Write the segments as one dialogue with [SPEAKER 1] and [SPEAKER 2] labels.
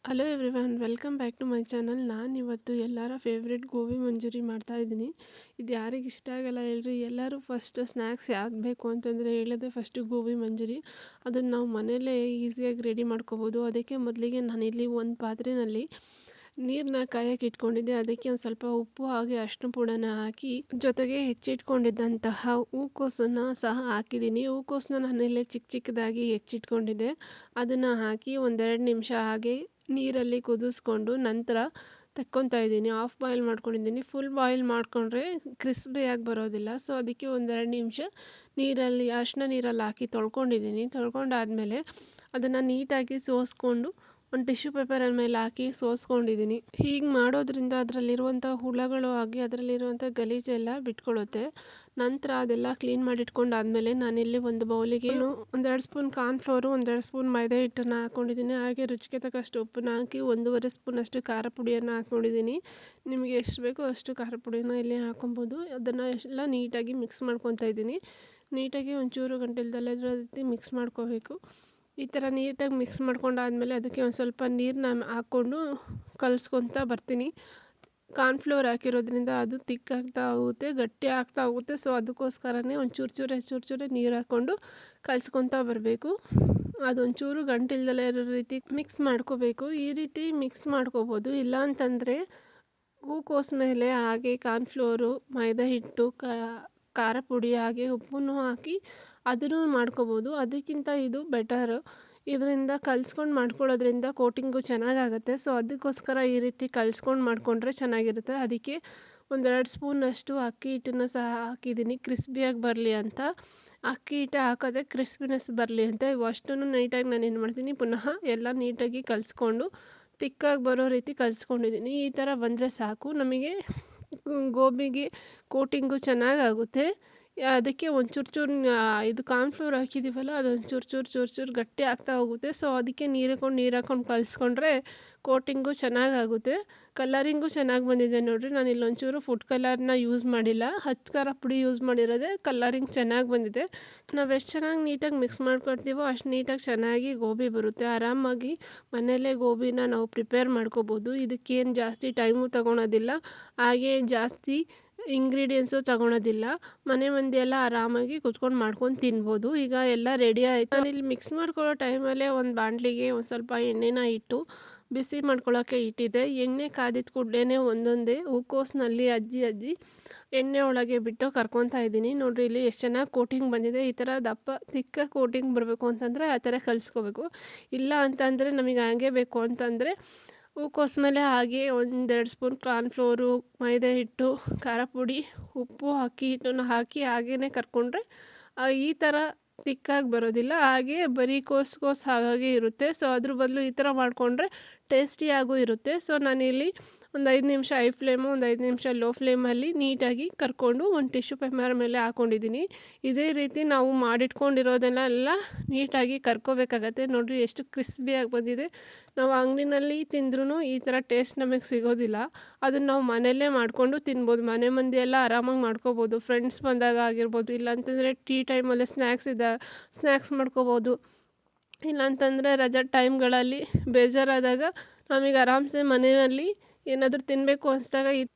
[SPEAKER 1] Hello everyone, welcome back to my channel. ನಾನಿವತ್ತು ಎಲ್ಲರ favourite gobi manchurian ಮಾಡ್ತಾಯಿದ್ದೀನಿ. ಇದು ಯಾರಿಗೆ ಇಷ್ಟ ಆಗಲ್ಲ ಹೇಳ್ರಿ. ಎಲ್ಲರೂ ಫಸ್ಟ್ ಸ್ನ್ಯಾಕ್ಸ್ ಯಾವ್ದು ಬೇಕು ಅಂತಂದರೆ ಹೇಳೋದೇ ಫಸ್ಟು ಗೋಬಿ ಮಂಚೂರಿ. ಅದನ್ನು ನಾವು ಮನೆಯಲ್ಲೇ ಈಸಿಯಾಗಿ ರೆಡಿ ಮಾಡ್ಕೋಬೋದು. ಅದಕ್ಕೆ ಮೊದಲಿಗೆ ನಾನಿಲ್ಲಿ ಒಂದು ಪಾತ್ರೆಯಲ್ಲಿ ನೀರನ್ನ ಕಾಯಕ್ಕೆ ಇಟ್ಕೊಂಡಿದ್ದೆ. ಅದಕ್ಕೆ ಒಂದು ಸ್ವಲ್ಪ ಉಪ್ಪು ಹಾಗೆ ಅರಿಶಿನ ಪುಡಿನ ಹಾಕಿ ಜೊತೆಗೆ ಹೆಚ್ಚಿಟ್ಕೊಂಡಿದ್ದಂತಹ ಹೂಕೋಸನ್ನು ಸಹ ಹಾಕಿದ್ದೀನಿ. ಹೂಕೋಸನ್ನ ನಾನಿಲ್ಲಿ ಚಿಕ್ಕ ಚಿಕ್ಕದಾಗಿ ಹೆಚ್ಚಿಟ್ಕೊಂಡಿದ್ದೆ. ಅದನ್ನು ಹಾಕಿ ಒಂದೆರಡು ನಿಮಿಷ ಹಾಗೆ ನೀರಲ್ಲಿ ಕುದಿಸ್ಕೊಂಡು ನಂತರ ತೆಕ್ಕೊತಾ ಇದ್ದೀನಿ. ಆಫ್ ಬಾಯ್ಲ್ ಮಾಡ್ಕೊಂಡಿದ್ದೀನಿ. ಫುಲ್ ಬಾಯ್ಲ್ ಮಾಡಿಕೊಂಡ್ರೆ ಕ್ರಿಸ್ಪಿಯಾಗಿ ಬರೋದಿಲ್ಲ. ಸೊ ಅದಕ್ಕೆ ಒಂದೆರಡು ನಿಮಿಷ ಅರಿಶಿನ ನೀರಲ್ಲಿ ಹಾಕಿ ತೊಳ್ಕೊಂಡಿದ್ದೀನಿ. ತೊಳ್ಕೊಂಡಾದಮೇಲೆ ಅದನ್ನು ನೀಟಾಗಿ ಸೋಸ್ಕೊಂಡು ಒಂದು ಟಿಶ್ಯೂ ಪೇಪರ್ ಮೇಲೆ ಹಾಕಿ ಸೋಸ್ಕೊಂಡಿದ್ದೀನಿ. ಹೀಗೆ ಮಾಡೋದ್ರಿಂದ ಅದರಲ್ಲಿರುವಂಥ ಹುಳಗಳು ಹಾಗೆ ಅದರಲ್ಲಿರುವಂಥ ಗಲೀಜೆಲ್ಲ ಬಿಟ್ಕೊಳ್ಳುತ್ತೆ. ನಂತರ ಅದೆಲ್ಲ ಕ್ಲೀನ್ ಮಾಡಿ ಇಟ್ಕೊಂಡಾದಮೇಲೆ ನಾನಿಲ್ಲಿ ಒಂದು ಬೌಲಿಗೆ ಒಂದೆರಡು ಸ್ಪೂನ್ ಕಾರ್ನ್ಫ್ಲೋರು, ಒಂದೆರಡು ಸ್ಪೂನ್ ಮೈದಾ ಹಿಟ್ಟನ್ನು ಹಾಕ್ಕೊಂಡಿದ್ದೀನಿ. ಹಾಗೆ ರುಚಿಗೆ ತಕ್ಕಷ್ಟು ಉಪ್ಪನ್ನ ಹಾಕಿ 1.5 ಸ್ಪೂನಷ್ಟು ಖಾರ ಪುಡಿಯನ್ನು ಹಾಕ್ಕೊಂಡಿದ್ದೀನಿ. ನಿಮಗೆ ಎಷ್ಟು ಬೇಕೋ ಅಷ್ಟು ಖಾರ ಪುಡಿನ ಇಲ್ಲಿ ಹಾಕೊಬೋದು. ಅದನ್ನು ಎಲ್ಲ ನೀಟಾಗಿ ಮಿಕ್ಸ್ ಮಾಡ್ಕೊತಾ ಇದ್ದೀನಿ. ನೀಟಾಗಿ ಒಂಚೂರು ಗಂಟೆಲ್ದಲ್ಲೇ ಇರೋ ರೀತಿ ಮಿಕ್ಸ್ ಮಾಡ್ಕೋಬೇಕು. ಈ ಥರ ನೀಟಾಗಿ ಮಿಕ್ಸ್ ಮಾಡ್ಕೊಂಡಾದಮೇಲೆ ಅದಕ್ಕೆ ಒಂದು ಸ್ವಲ್ಪ ನೀರನ್ನ ಹಾಕ್ಕೊಂಡು ಕಲಿಸ್ಕೊತಾ ಬರ್ತೀನಿ. ಕಾರ್ನ್ಫ್ಲೋರ್ ಹಾಕಿರೋದ್ರಿಂದ ಅದು ತಿಕ್ಕಾಗ್ತಾ ಹೋಗುತ್ತೆ, ಗಟ್ಟಿ ಆಗ್ತಾ ಹೋಗುತ್ತೆ. ಸೊ ಅದಕ್ಕೋಸ್ಕರನೇ ಚೂರೇ ನೀರು ಹಾಕ್ಕೊಂಡು ಕಲಿಸ್ಕೊತಾ ಬರಬೇಕು. ಅದೊಂಚೂರು ಗಂಟಿಲ್ದಲೇ ಇರೋ ರೀತಿ ಮಿಕ್ಸ್ ಮಾಡ್ಕೋಬೇಕು. ಈ ರೀತಿ ಮಿಕ್ಸ್ ಮಾಡ್ಕೋಬೋದು. ಇಲ್ಲ ಅಂತಂದರೆ ಹೂಕೋಸು ಮೇಲೆ ಹಾಗೆ ಕಾರ್ನ್ಫ್ಲೋರು, ಮೈದಾ ಹಿಟ್ಟು, ಖಾರ ಪುಡಿ ಹಾಗೆ ಉಪ್ಪನ್ನು ಹಾಕಿ ಅದನ್ನು ಮಾಡ್ಕೋಬೋದು. ಅದಕ್ಕಿಂತ ಇದು ಬೆಟರು. ಇದರಿಂದ ಕಲಿಸ್ಕೊಂಡು ಮಾಡ್ಕೊಳ್ಳೋದ್ರಿಂದ ಕೋಟಿಂಗು ಚೆನ್ನಾಗಾಗುತ್ತೆ. ಸೊ ಅದಕ್ಕೋಸ್ಕರ ಈ ರೀತಿ ಕಲಿಸ್ಕೊಂಡು ಮಾಡಿಕೊಂಡ್ರೆ ಚೆನ್ನಾಗಿರುತ್ತೆ. ಅದಕ್ಕೆ ಒಂದೆರಡು ಸ್ಪೂನಷ್ಟು ಅಕ್ಕಿ ಹಿಟ್ಟನ್ನು ಸಹ ಹಾಕಿದ್ದೀನಿ, ಕ್ರಿಸ್ಪಿಯಾಗಿ ಬರಲಿ ಅಂತ. ಅಕ್ಕಿ ಹಿಟ್ಟು ಹಾಕೋದ್ರೆ ಕ್ರಿಸ್ಪಿನೆಸ್ ಬರಲಿ ಅಂತ ಇವಷ್ಟನ್ನು ನೀಟಾಗಿ ನಾನು ಏನು ಮಾಡ್ತೀನಿ, ಪುನಃ ಎಲ್ಲ ನೀಟಾಗಿ ಕಲಿಸ್ಕೊಂಡು ತಿಕ್ಕಾಗಿ ಬರೋ ರೀತಿ ಕಲಿಸ್ಕೊಂಡಿದ್ದೀನಿ. ಈ ಥರ ಬಂದರೆ ಸಾಕು, ನಮಗೆ ಗೋಬಿಗೆ ಕೋಟಿಂಗು ಚೆನ್ನಾಗಾಗುತ್ತೆ. ಅದಕ್ಕೆ ಒಂಚೂರು ಇದು ಕಾರ್ನ್ಫ್ಲೋರ್ ಹಾಕಿದ್ದೀವಲ್ಲ, ಅದೊಂದು ಚೂರು ಗಟ್ಟಿ ಆಗ್ತಾ ಹೋಗುತ್ತೆ. ಸೊ ಅದಕ್ಕೆ ನೀರು ಹಾಕ್ಕೊಂಡು ಕಲಿಸ್ಕೊಂಡ್ರೆ ಕೋಟಿಂಗು ಚೆನ್ನಾಗಾಗುತ್ತೆ. ಕಲರಿಂಗು ಚೆನ್ನಾಗಿ ಬಂದಿದೆ ನೋಡಿರಿ. ನಾನು ಇಲ್ಲೊಂಚೂರು ಫುಡ್ ಕಲರ್ನ ಯೂಸ್ ಮಾಡಿಲ್ಲ, ಹಚ್ಚ ಖಾರ ಪುಡಿ ಯೂಸ್ ಮಾಡಿರೋದೇ ಕಲರಿಂಗ್ ಚೆನ್ನಾಗಿ ಬಂದಿದೆ. ನಾವು ಎಷ್ಟು ಚೆನ್ನಾಗಿ ನೀಟಾಗಿ ಮಿಕ್ಸ್ ಮಾಡ್ಕೊಳ್ತೀವೋ ಅಷ್ಟು ನೀಟಾಗಿ ಚೆನ್ನಾಗಿ ಗೋಬಿ ಬರುತ್ತೆ. ಆರಾಮಾಗಿ ಮನೆಯಲ್ಲೇ ಗೋಬಿನ ನಾವು ಪ್ರಿಪೇರ್ ಮಾಡ್ಕೋಬೋದು. ಇದಕ್ಕೇನು ಜಾಸ್ತಿ ಟೈಮು ತೊಗೊಳೋದಿಲ್ಲ, ಹಾಗೆ ಜಾಸ್ತಿ ಇಂಗ್ರೀಡಿಯೆಂಟ್ಸು ತೊಗೊಳೋದಿಲ್ಲ. ಮನೆ ಮಂದಿ ಎಲ್ಲ ಆರಾಮಾಗಿ ಕುತ್ಕೊಂಡು ಮಾಡ್ಕೊಂಡು ತಿನ್ಬೋದು. ಈಗ ಎಲ್ಲ ರೆಡಿ ಆಯಿತು. ನಾನಿಲ್ಲಿ ಮಿಕ್ಸ್ ಮಾಡ್ಕೊಳ್ಳೋ ಟೈಮಲ್ಲೇ ಒಂದು ಬಾಣಲಿಗೆ ಒಂದು ಸ್ವಲ್ಪ ಎಣ್ಣೆನ ಇಟ್ಟು ಬಿಸಿ ಮಾಡ್ಕೊಳ್ಳೋಕ್ಕೆ ಇಟ್ಟಿದ್ದೆ. ಎಣ್ಣೆ ಕಾದಿದ ಕೂಡಲೇ ಒಂದೊಂದೇ ಹೂಕೋಸಿನಲ್ಲಿ ಅಜ್ಜಿ ಎಣ್ಣೆ ಒಳಗೆ ಬಿಟ್ಟು ಕರ್ಕೊತಾ ಇದ್ದೀನಿ. ನೋಡಿರಿ ಇಲ್ಲಿ ಎಷ್ಟು ಚೆನ್ನಾಗಿ ಕೋಟಿಂಗ್ ಬಂದಿದೆ. ಈ ಥರ ದಪ್ಪ ತಿಕ್ಕ ಕೋಟಿಂಗ್ ಬರಬೇಕು ಅಂತಂದರೆ ಆ ಥರ ಕಲಿಸ್ಕೋಬೇಕು. ಇಲ್ಲ ಅಂತಂದರೆ ನಮಗೆ ಹಾಗೆ ಬೇಕು ಅಂತಂದರೆ ಹೂಕೋಸು ಮೇಲೆ ಹಾಗೆ ಒಂದೆರಡು ಸ್ಪೂನ್ ಕಾರ್ನ್ಫ್ಲೋರು, ಮೈದಾ ಹಿಟ್ಟು, ಖಾರ ಪುಡಿ, ಉಪ್ಪು, ಅಕ್ಕಿ ಹಿಟ್ಟನ್ನು ಹಾಕಿ ಹಾಗೇ ಕರ್ಕೊಂಡ್ರೆ ಈ ಥರ ತಿಕ್ಕಾಗಿ ಬರೋದಿಲ್ಲ. ಹಾಗೆ ಬರೀ ಕೋಸು ಹಾಗಾಗಿ ಇರುತ್ತೆ. ಸೊ ಅದ್ರ ಬದಲು ಈ ಥರ ಮಾಡಿಕೊಂಡ್ರೆ ಟೇಸ್ಟಿಯಾಗೂ ಇರುತ್ತೆ. ಸೊ ನಾನಿಲ್ಲಿ ಒಂದು 5 ನಿಮಿಷ ಹೈ ಫ್ಲೇಮು, ಒಂದು 5 ನಿಮಿಷ ಲೋ ಫ್ಲೇಮಲ್ಲಿ ನೀಟಾಗಿ ಕರ್ಕೊಂಡು ಒಂದು ಟಿಶ್ಯೂ ಪೇಪರ್ ಮೇಲೆ ಹಾಕ್ಕೊಂಡಿದ್ದೀನಿ. ಇದೇ ರೀತಿ ನಾವು ಮಾಡಿಟ್ಕೊಂಡಿರೋದನ್ನೆಲ್ಲ ನೀಟಾಗಿ ಕರ್ಕೋಬೇಕಾಗತ್ತೆ. ನೋಡಿರಿ ಎಷ್ಟು ಕ್ರಿಸ್ಪಿಯಾಗಿ ಬಂದಿದೆ. ನಾವು ಅಂಗಡಿನಲ್ಲಿ ತಿಂದ್ರೂ ಈ ಥರ ಟೇಸ್ಟ್ ನಮಗೆ ಸಿಗೋದಿಲ್ಲ. ಅದನ್ನು ನಾವು ಮನೆಯಲ್ಲೇ ಮಾಡಿಕೊಂಡು ತಿನ್ಬೋದು. ಮನೆ ಮಂದಿ ಎಲ್ಲ ಆರಾಮಾಗಿ ಮಾಡ್ಕೋಬೋದು. ಫ್ರೆಂಡ್ಸ್ ಬಂದಾಗ ಆಗಿರ್ಬೋದು, ಇಲ್ಲಾಂತಂದರೆ ಟೀ ಟೈಮಲ್ಲಿ ಸ್ನ್ಯಾಕ್ಸ್ ಮಾಡ್ಕೋಬೋದು. ಇಲ್ಲಾಂತಂದರೆ ರಜಾ ಟೈಮ್ಗಳಲ್ಲಿ ಬೇಜಾರಾದಾಗ ನಮಗೆ ಆರಾಮ್ಸೆ ಮನೆಯಲ್ಲಿ ಏನಾದರೂ ತಿನ್ನಬೇಕು ಅನಿಸ್ದಾಗ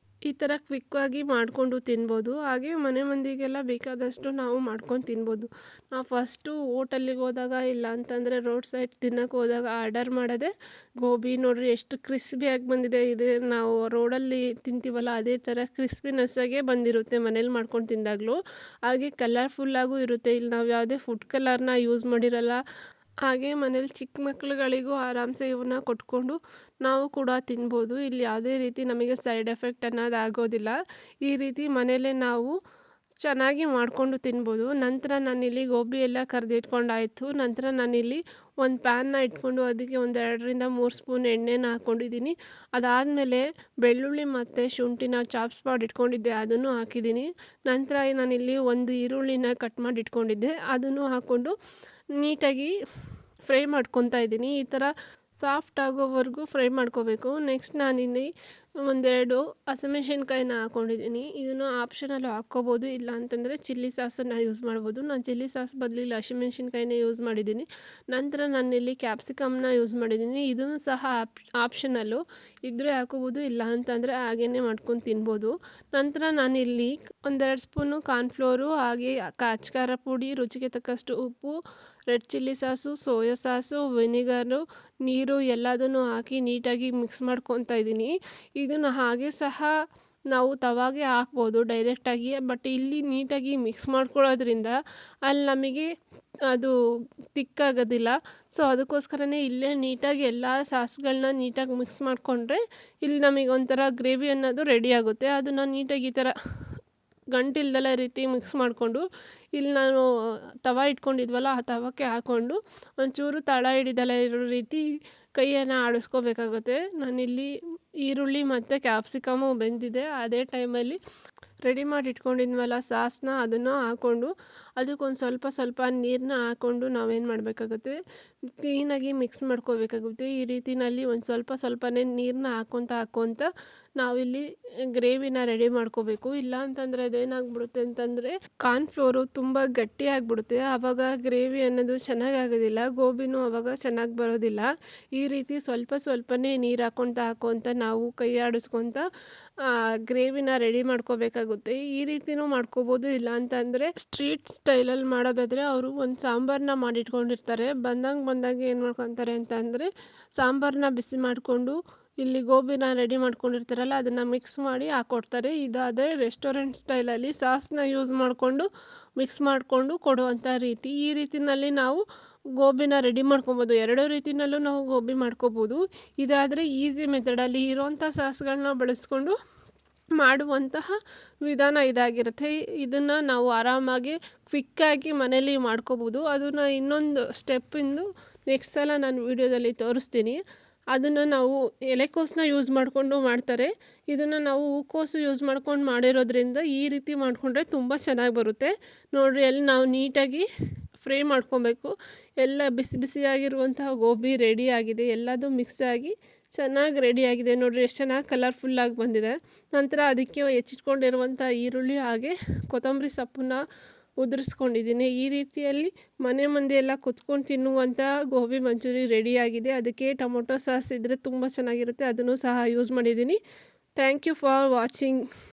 [SPEAKER 1] ಈ ಥರ ಕ್ವಿಕ್ಕಾಗಿ ಮಾಡಿಕೊಂಡು ತಿನ್ಬೋದು. ಹಾಗೆ ಮನೆ ಮಂದಿಗೆಲ್ಲ ಬೇಕಾದಷ್ಟು ನಾವು ಮಾಡ್ಕೊಂಡು ತಿನ್ಬೋದು. ನಾವು ಫಸ್ಟು ಹೋಟೆಲ್ಲಿಗೆ ಹೋದಾಗ ಇಲ್ಲ ಅಂತಂದರೆ ರೋಡ್ ಸೈಡ್ ತಿನ್ನೋಕೆ ಹೋದಾಗ ಆರ್ಡರ್ ಮಾಡೋದೇ ಗೋಬಿ. ನೋಡಿರಿ ಎಷ್ಟು ಕ್ರಿಸ್ಪಿಯಾಗಿ ಬಂದಿದೆ. ಇದು ನಾವು ರೋಡಲ್ಲಿ ತಿಂತೀವಲ್ಲ ಅದೇ ಥರ ಕ್ರಿಸ್ಪಿನೆಸ್ಸಾಗೆ ಬಂದಿರುತ್ತೆ ಮನೇಲಿ ಮಾಡ್ಕೊಂಡು ತಿಂದಾಗಲೂ. ಹಾಗೆ ಕಲರ್ಫುಲ್ಲಾಗೂ ಇರುತ್ತೆ. ಇಲ್ಲಿ ನಾವು ಯಾವುದೇ ಫುಡ್ ಕಲರ್ನ ಯೂಸ್ ಮಾಡಿರಲ್ಲ. ಹಾಗೆ ಮನೇಲಿ ಚಿಕ್ಕ ಮಕ್ಳುಗಳಿಗೂ ಆರಾಮ್ಸೆ ಇವನ್ನ ಕೊಟ್ಕೊಂಡು ನಾವು ಕೂಡ ತಿನ್ಬೋದು. ಇಲ್ಲಿ ಯಾವುದೇ ರೀತಿ ನಮಗೆ ಸೈಡ್ ಎಫೆಕ್ಟ್ ಅನ್ನೋದು ಆಗೋದಿಲ್ಲ. ಈ ರೀತಿ ಮನೆಯಲ್ಲೇ ನಾವು ಚೆನ್ನಾಗಿ ಮಾಡಿಕೊಂಡು ತಿನ್ಬೋದು. ನಂತರ ನಾನಿಲ್ಲಿ ಗೋಬಿ ಎಲ್ಲ ಕರೆದಿಟ್ಕೊಂಡಾಯಿತು. ನಂತರ ನಾನಿಲ್ಲಿ ಒಂದು ಪ್ಯಾನ್ನ ಇಟ್ಕೊಂಡು ಅದಕ್ಕೆ ಒಂದು 2-3 ಸ್ಪೂನ್ ಎಣ್ಣೆನ ಹಾಕ್ಕೊಂಡಿದ್ದೀನಿ. ಅದಾದಮೇಲೆ ಬೆಳ್ಳುಳ್ಳಿ ಮತ್ತು ಶುಂಠಿನ ಚಾಪ್ಸ್ ಮಾಡಿ ಇಟ್ಕೊಂಡಿದ್ದೆ, ಅದನ್ನು ಹಾಕಿದ್ದೀನಿ. ನಂತರ ನಾನಿಲ್ಲಿ ಒಂದು ಈರುಳ್ಳಿನ ಕಟ್ ಮಾಡಿ ಇಟ್ಕೊಂಡಿದ್ದೆ, ಅದನ್ನು ಹಾಕ್ಕೊಂಡು ನೀಟಾಗಿ ಫ್ರೈ ಮಾಡ್ಕೊತಾ ಇದ್ದೀನಿ. ಈ ಥರ ಸಾಫ್ಟ್ ಆಗೋವರೆಗೂ ಫ್ರೈ ಮಾಡ್ಕೋಬೇಕು. ನೆಕ್ಸ್ಟ್ ನಾನಿಲ್ಲಿ ಒಂದೆರಡು ಹಸಿಮೆಣ್ಸಿನ್ಕಾಯಿನ ಹಾಕ್ಕೊಂಡಿದ್ದೀನಿ. ಇದನ್ನು ಆಪ್ಷನಲ್ಲು ಹಾಕ್ಕೋಬೋದು, ಇಲ್ಲ ಅಂತಂದರೆ ಚಿಲ್ಲಿ ಸಾಸನ್ನು ಯೂಸ್ ಮಾಡ್ಬೋದು. ನಾನು ಚಿಲ್ಲಿ ಸಾಸ್ ಬದಲು ಇಲ್ಲಿ ಹಸಿಮೆಣ್ಸಿನ್ಕಾಯಿನೇ ಯೂಸ್ ಮಾಡಿದ್ದೀನಿ. ನಂತರ ನಾನಿಲ್ಲಿ ಕ್ಯಾಪ್ಸಿಕಮ್ನ ಯೂಸ್ ಮಾಡಿದ್ದೀನಿ. ಇದನ್ನು ಸಹ ಆಪ್ಷನಲ್ಲು, ಇದ್ದರೆ ಹಾಕೋಬೋದು, ಇಲ್ಲ ಅಂತಂದರೆ ಹಾಗೇ ಮಾಡ್ಕೊಂಡು ತಿನ್ಬೋದು. ನಂತರ ನಾನಿಲ್ಲಿ ಒಂದೆರಡು ಸ್ಪೂನು ಕಾರ್ನ್‌ಫ್ಲೋರು, ಹಾಗೆ ಅಚ್ಕಾರ ಪುಡಿ, ರುಚಿಗೆ ತಕ್ಕಷ್ಟು ಉಪ್ಪು, red chilli sauce, soya sauce, vinegar, ನೀರು ಎಲ್ಲದನ್ನು ಹಾಕಿ ನೀಟಾಗಿ ಮಿಕ್ಸ್ ಮಾಡ್ಕೊತಾ ಇದ್ದೀನಿ. ಇದನ್ನು ಹಾಗೆ ಸಹ ನಾವು ತವಾಗೆ ಹಾಕ್ಬೋದು ಡೈರೆಕ್ಟಾಗಿ. ಬಟ್ ಇಲ್ಲಿ ನೀಟಾಗಿ ಮಿಕ್ಸ್ ಮಾಡ್ಕೊಳ್ಳೋದ್ರಿಂದ ಅಲ್ಲಿ ನಮಗೆ ಅದು ತಿಕ್ಕಾಗೋದಿಲ್ಲ. ಸೊ ಅದಕ್ಕೋಸ್ಕರನೇ ಇಲ್ಲೇ ನೀಟಾಗಿ ಎಲ್ಲ ಸಾಸ್ಗಳನ್ನ ನೀಟಾಗಿ ಮಿಕ್ಸ್ ಮಾಡಿಕೊಂಡ್ರೆ ಇಲ್ಲಿ ನಮಗೆ ಒಂಥರ ಗ್ರೇವಿ ಅನ್ನೋದು ರೆಡಿ ಆಗುತ್ತೆ. ಅದನ್ನು ನೀಟಾಗಿ ಈ ಥರ ಗಂಟಿಲ್ದೆಲ್ಲ ರೀತಿ ಮಿಕ್ಸ್ ಮಾಡಿಕೊಂಡು ಇಲ್ಲಿ ನಾನು ತವ ಇಟ್ಕೊಂಡಿದ್ವಲ್ಲ ಆ ತವಕ್ಕೆ ಹಾಕ್ಕೊಂಡು ಒಂಚೂರು ತಳ ಹಿಡಿದೆಲ್ಲ ಇರೋ ರೀತಿ ಕೈಯನ್ನು ಆಡಿಸ್ಕೋಬೇಕಾಗುತ್ತೆ. ನಾನಿಲ್ಲಿ ಈರುಳ್ಳಿ ಮತ್ತು ಕ್ಯಾಪ್ಸಿಕಮು ಬೆಂದಿದೆ. ಅದೇ ಟೈಮಲ್ಲಿ ರೆಡಿ ಮಾಡಿ ಇಟ್ಕೊಂಡಿದ್ವಲ್ಲ ಸಾಸನ್ನ ಅದನ್ನು ಹಾಕ್ಕೊಂಡು ಅದಕ್ಕೊಂದು ಸ್ವಲ್ಪ ನೀರನ್ನ ಹಾಕ್ಕೊಂಡು ನಾವೇನು ಮಾಡಬೇಕಾಗುತ್ತೆ, ಕ್ಲೀನಾಗಿ ಮಿಕ್ಸ್ ಮಾಡ್ಕೋಬೇಕಾಗುತ್ತೆ. ಈ ರೀತಿಯಲ್ಲಿ ಒಂದು ಸ್ವಲ್ಪನೇ ನೀರನ್ನ ಹಾಕ್ಕೊತ ನಾವಿಲ್ಲಿ ಗ್ರೇವಿನ ರೆಡಿ ಮಾಡ್ಕೋಬೇಕು. ಇಲ್ಲ ಅಂತಂದರೆ ಅದೇನಾಗ್ಬಿಡುತ್ತೆ ಅಂತಂದರೆ ಕಾರ್ನ್‌ಫ್ಲೋರು ತುಂಬ ಗಟ್ಟಿಯಾಗಿಬಿಡುತ್ತೆ. ಆವಾಗ ಗ್ರೇವಿ ಅನ್ನೋದು ಚೆನ್ನಾಗಾಗೋದಿಲ್ಲ, ಗೋಬಿನೂ ಆವಾಗ ಚೆನ್ನಾಗಿ ಬರೋದಿಲ್ಲ. ಈ ರೀತಿ ಸ್ವಲ್ಪನೇ ನೀರು ಹಾಕ್ಕೊತ ನಾವು ಕೈ ಆಡಿಸ್ಕೊತ ಗ್ರೇವಿನ ರೆಡಿ ಮಾಡ್ಕೋಬೇಕಾಗುತ್ತೆ. ಈ ರೀತಿನೂ ಮಾಡ್ಕೋಬೋದು, ಇಲ್ಲ ಅಂತಂದರೆ ಸ್ಟ್ರೀಟ್ ಸ್ಟೈಲಲ್ಲಿ ಮಾಡೋದಾದರೆ ಅವರು ಒಂದು ಸಾಂಬಾರನ್ನ ಮಾಡಿಟ್ಕೊಂಡಿರ್ತಾರೆ. ಬಂದಂಗೆ ಏನು ಮಾಡ್ಕೊತಾರೆ ಅಂತ ಅಂದರೆ ಸಾಂಬಾರನ್ನ ಬಿಸಿ ಮಾಡಿಕೊಂಡು ಇಲ್ಲಿ ಗೋಬಿನ ರೆಡಿ ಮಾಡ್ಕೊಂಡಿರ್ತಾರಲ್ಲ ಅದನ್ನು ಮಿಕ್ಸ್ ಮಾಡಿ ಹಾಕ್ಕೊಡ್ತಾರೆ. ಇದಾದರೆ ರೆಸ್ಟೋರೆಂಟ್ ಸ್ಟೈಲಲ್ಲಿ ಸಾಸನ್ನ ಯೂಸ್ ಮಾಡಿಕೊಂಡು ಮಿಕ್ಸ್ ಮಾಡಿಕೊಂಡು ಕೊಡುವಂಥ ರೀತಿ. ಈ ರೀತಿಯಲ್ಲಿ ನಾವು ಗೋಬಿನ ರೆಡಿ ಮಾಡ್ಕೊಬೋದು. ಎರಡೂ ರೀತಿಯಲ್ಲೂ ನಾವು ಗೋಬಿ ಮಾಡ್ಕೋಬೋದು. ಇದಾದರೆ ಈಸಿ ಮೆಥಡಲ್ಲಿ ಇರೋವಂಥ ಸಾಸ್ಗಳನ್ನ ಬಳಸ್ಕೊಂಡು ಮಾಡುವಂತಹ ವಿಧಾನ ಇದಾಗಿರುತ್ತೆ. ಇದನ್ನು ನಾವು ಆರಾಮಾಗಿ ಕ್ವಿಕ್ಕಾಗಿ ಮನೇಲಿ ಮಾಡ್ಕೋಬೋದು. ಅದನ್ನು ಇನ್ನೊಂದು ಸ್ಟೆಪ್ಪಿಂದು ನೆಕ್ಸ್ಟ್ ಸಲ ನಾನು ವೀಡಿಯೋದಲ್ಲಿ ತೋರಿಸ್ತೀನಿ. ಅದನ್ನು ನಾವು ಎಲೆಕೋಸನ್ನ ಯೂಸ್ ಮಾಡಿಕೊಂಡು ಮಾಡ್ತಾರೆ. ಇದನ್ನು ನಾವು ಹೂಕೋಸು ಯೂಸ್ ಮಾಡ್ಕೊಂಡು ಮಾಡಿರೋದ್ರಿಂದ ಈ ರೀತಿ ಮಾಡಿಕೊಂಡ್ರೆ ತುಂಬ ಚೆನ್ನಾಗಿ ಬರುತ್ತೆ. ನೋಡಿರಿ, ಅಲ್ಲಿ ನಾವು ನೀಟಾಗಿ ಫ್ರೈ ಮಾಡ್ಕೊಬೇಕು. ಎಲ್ಲ ಬಿಸಿಯಾಗಿರುವಂತಹ ಗೋಬಿ ರೆಡಿ ಆಗಿದೆ. ಎಲ್ಲದೂ ಮಿಕ್ಸ್ ಆಗಿ ಚೆನ್ನಾಗಿ ರೆಡಿಯಾಗಿದೆ. ನೋಡಿರಿ ಎಷ್ಟು ಚೆನ್ನಾಗಿ ಕಲರ್ಫುಲ್ಲಾಗಿ ಬಂದಿದೆ. ನಂತರ ಅದಕ್ಕೆ ಹೆಚ್ಚಿಟ್ಕೊಂಡಿರುವಂಥ ಈರುಳ್ಳಿ ಹಾಗೆ ಕೊತ್ತಂಬರಿ ಸೊಪ್ಪನ್ನ ಉದುರಿಸ್ಕೊಂಡಿದ್ದೀನಿ. ಈ ರೀತಿಯಲ್ಲಿ ಮನೆ ಮಂದಿ ಎಲ್ಲ ಕುತ್ಕೊಂಡು ತಿನ್ನುವಂಥ ಗೋಬಿ ಮಂಚೂರಿ ರೆಡಿಯಾಗಿದೆ. ಅದಕ್ಕೆ ಟೊಮೊಟೊ ಸಾಸ್ ಇದ್ದರೆ ತುಂಬ ಚೆನ್ನಾಗಿರುತ್ತೆ, ಅದನ್ನು ಸಹ ಯೂಸ್ ಮಾಡಿದ್ದೀನಿ. Thank you for watching.